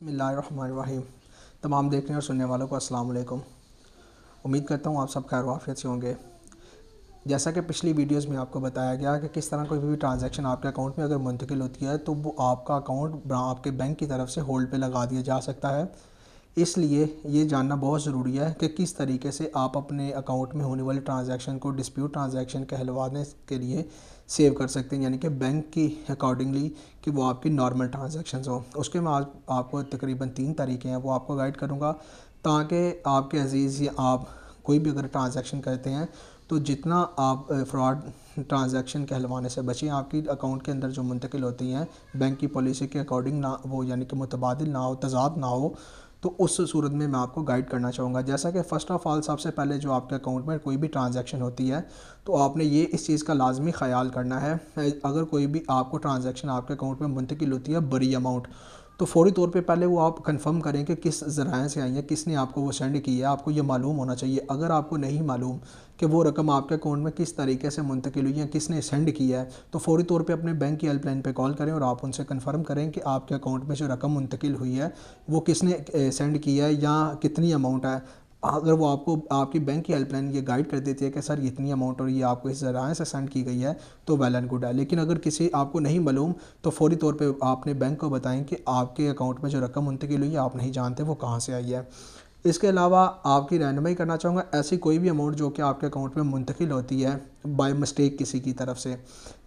बिस्मिल्लाहिर्रहमानिर्रहीम। तमाम देखने और सुनने वालों को अस्सलाम वालेकुम। उम्मीद करता हूँ आप सब खैर वाफियत से होंगे। जैसा कि पिछली वीडियोस में आपको बताया गया कि किस तरह कोई भी ट्रांजैक्शन आपके अकाउंट में अगर मुंतकिल होती है तो वो आपका अकाउंट आपके बैंक की तरफ से होल्ड पे लगा दिया जा सकता है। इसलिए ये जानना बहुत ज़रूरी है कि किस तरीके से आप अपने अकाउंट में होने वाले ट्रांजैक्शन को डिस्प्यूट ट्रांजैक्शन कहलवाने के लिए सेव कर सकते हैं, यानी कि बैंक की अकॉर्डिंगली कि वो आपकी नॉर्मल ट्रांजैक्शंस हो। उसके मैं आज आपको तकरीबन 3 तरीके हैं वो आपको गाइड करूँगा, ताकि आपके अजीज़ या आप कोई भी अगर ट्रांजैक्शन करते हैं तो जितना आप फ्रॉड ट्रांजैक्शन कहलवाने से बचें, आपकी अकाउंट के अंदर जो मुंतकिल होती हैं बैंक की पॉलिसी के अकॉर्डिंग ना वो, यानी कि मुतबादिल ना हो, तज़ाद ना हो, तो उस सूरत में मैं आपको गाइड करना चाहूँगा। जैसा कि फ़र्स्ट ऑफ़ ऑल सबसे पहले जो आपके अकाउंट में कोई भी ट्रांजैक्शन होती है तो आपने ये इस चीज़ का लाजमी ख़याल करना है, अगर कोई भी आपको ट्रांजैक्शन आपके अकाउंट में मुंतकिल होती है बड़ी अमाउंट, तो फ़ौरी तौर पे पहले वो आप कंफर्म करें कि किस ज़राए से आई है, किसने आपको वो सेंड की है। आपको ये मालूम होना चाहिए। अगर आपको नहीं मालूम कि वो रकम आपके अकाउंट में किस तरीके से मुंतकिल हुई है, किसने सेंड किया है, तो फ़ौरी तौर पे अपने बैंक की हेल्पलाइन पे कॉल करें और आप उनसे कंफर्म करें कि आपके अकाउंट में जो रकम मुंतकिल हुई है वो किसने सेंड किया है या कितनी अमाउंट है। अगर वो आपको आपकी बैंक की हेल्पलाइन ये गाइड कर देती है कि सर इतनी अमाउंट और ये आपको इस ज़राए से सेंड की गई है, तो वेल एंड गुड है। लेकिन अगर किसी आपको नहीं मालूम तो फ़ौरी तौर पे आपने बैंक को बताएं कि आपके अकाउंट में जो रकम मुंतकिल हुई है आप नहीं जानते वो कहाँ से आई है। इसके अलावा आपकी रहनुमाई करना चाहूँगा, ऐसी कोई भी अमाउंट जो कि आपके अकाउंट में मुंतकिल होती है बाय मिस्टेक किसी की तरफ से,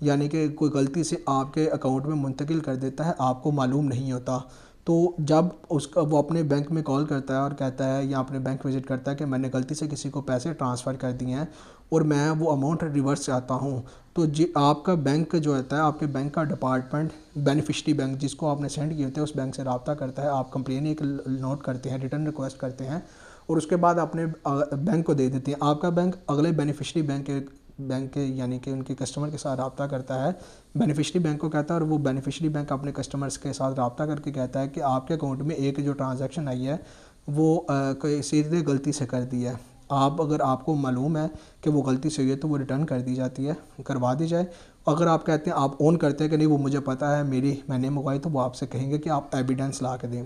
यानी कि कोई गलती से आपके अकाउंट में मुंतकिल कर देता है, आपको मालूम नहीं होता, तो जब उसका वो अपने बैंक में कॉल करता है और कहता है या अपने बैंक विज़िट करता है कि मैंने गलती से किसी को पैसे ट्रांसफ़र कर दिए हैं और मैं वो अमाउंट रिवर्स चाहता हूँ, तो जी आपका बैंक जो होता है, आपके बैंक का डिपार्टमेंट बेनिफिशरी बैंक जिसको आपने सेंड किए होते हैं उस बैंक से रब्ता करता है। आप कंप्लेन एक नोट करते हैं, रिटर्न रिक्वेस्ट करते हैं और उसके बाद अपने बैंक को दे देते हैं। आपका बैंक अगले बेनिफिशरी बैंक के यानी कि उनके कस्टमर के साथ रब्ता करता है, बेनिफिशरी बैंक को कहता है और वो बेनिफिशरी बैंक अपने कस्टमर्स के साथ रब्ता करके कहता है कि आपके अकाउंट में एक जो ट्रांजैक्शन आई है वो किसी ने गलती से कर दी है। आप अगर आपको मालूम है कि वो गलती से हुई है तो वो रिटर्न कर दी जाती है, करवा दी जाए। अगर आप कहते हैं, आप ओन करते हैं कि नहीं वो मुझे पता है मैंने मंगवाई, तो वो आपसे कहेंगे कि आप एविडेंस ला के दें।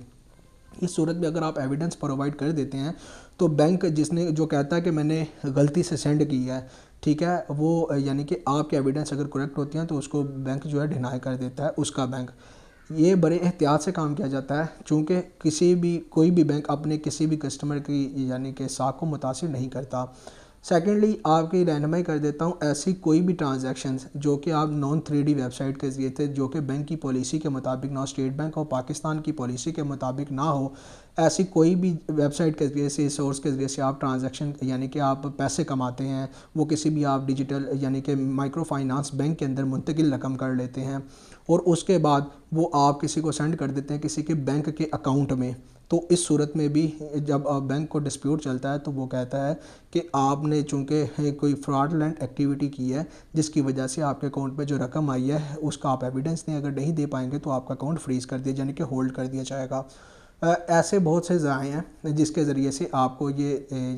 इस सूरत में अगर आप एविडेंस प्रोवाइड कर देते हैं तो बैंक जिसने जो कहता है कि मैंने गलती से सेंड की है, ठीक है, वो यानी कि आपके एविडेंस अगर करेक्ट होती हैं तो उसको बैंक जो है डिनाई कर देता है, उसका बैंक। ये बड़े एहतियात से काम किया जाता है, चूँकि कोई भी बैंक अपने किसी भी कस्टमर की यानी कि साख को मुतासिर नहीं करता। सेकेंडली आपकी रहनुमाई कर देता हूँ, ऐसी कोई भी ट्रांजैक्शंस जो कि आप नॉन 3D वेबसाइट के ज़रिए थे, जो कि बैंक की पॉलिसी के मुताबिक ना स्टेट बैंक और पाकिस्तान की पॉलिसी के मुताबिक ना हो, ऐसी कोई भी वेबसाइट के ज़रिए से, सोर्स के ज़रिए से आप ट्रांजैक्शन यानी कि आप पैसे कमाते हैं, वो किसी भी आप डिजिटल यानी कि माइक्रो फाइनेंस बैंक के अंदर मुंतकिल रकम कर लेते हैं और उसके बाद वो आप किसी को सेंड कर देते हैं किसी के बैंक के अकाउंट में, तो इस सूरत में भी जब बैंक को डिस्प्यूट चलता है तो वो कहता है कि आपने चूँकि कोई फ्रॉडलेंट एक्टिविटी की है जिसकी वजह से आपके अकाउंट में जो रकम आई है उसका आप एविडेंस दें, अगर नहीं दे पाएंगे तो आपका अकाउंट फ्रीज़ कर दिया यानी कि होल्ड कर दिया जाएगा। ऐसे बहुत से ज़राए हैं जिसके ज़रिए से आपको ये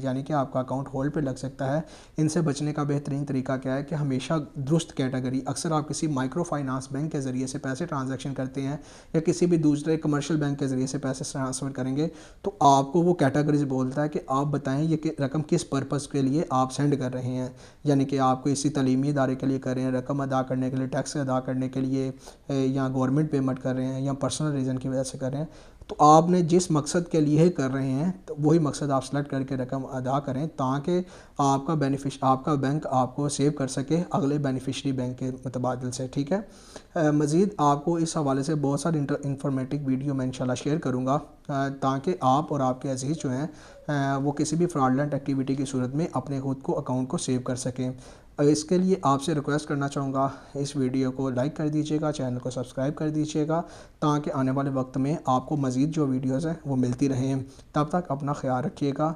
यानी कि आपका अकाउंट होल्ड पे लग सकता है। इनसे बचने का बेहतरीन तरीका क्या है कि हमेशा दुरुस्त कैटेगरी, अक्सर आप किसी माइक्रो फाइनेंस बैंक के ज़रिए से पैसे ट्रांजैक्शन करते हैं या किसी भी दूसरे कमर्शियल बैंक के ज़रिए से पैसे ट्रांसफ़र करेंगे तो आपको वो कैटेगरीज बोलता है कि आप बताएं ये रकम किस पर्पज़ के लिए आप सेंड कर रहे हैं, यानी कि आप किसी तलीमी इदारे के लिए कर रहे हैं, रकम अदा करने के लिए, टैक्स अदा करने के लिए, या गवर्नमेंट पेमेंट कर रहे हैं या पर्सनल रीज़न की वजह से कर रहे हैं। तो आपने जिस मकसद के लिए कर रहे हैं तो वही मकसद आप सेलेक्ट करके रकम अदा करें, ताकि आपका बैंक आपको सेव कर सके अगले बेनिफिशरी बैंक के मुतबादिल से, ठीक है। मज़ीद आपको इस हवाले से बहुत सारी इंफॉर्मेटिव वीडियो मैं इंशाल्लाह शेयर करूँगा, ताकि आप और आपके अजीज़ जो हैं वो किसी भी फ्रॉडलेंट एक्टिविटी की सूरत में अपने खुद को अकाउंट को सेव कर सकें। इसके लिए आपसे रिक्वेस्ट करना चाहूँगा, इस वीडियो को लाइक कर दीजिएगा, चैनल को सब्सक्राइब कर दीजिएगा, ताकि आने वाले वक्त में आपको मज़ीद जो वीडियोज़ हैं वो मिलती रहें। तब तक अपना ख्याल रखिएगा।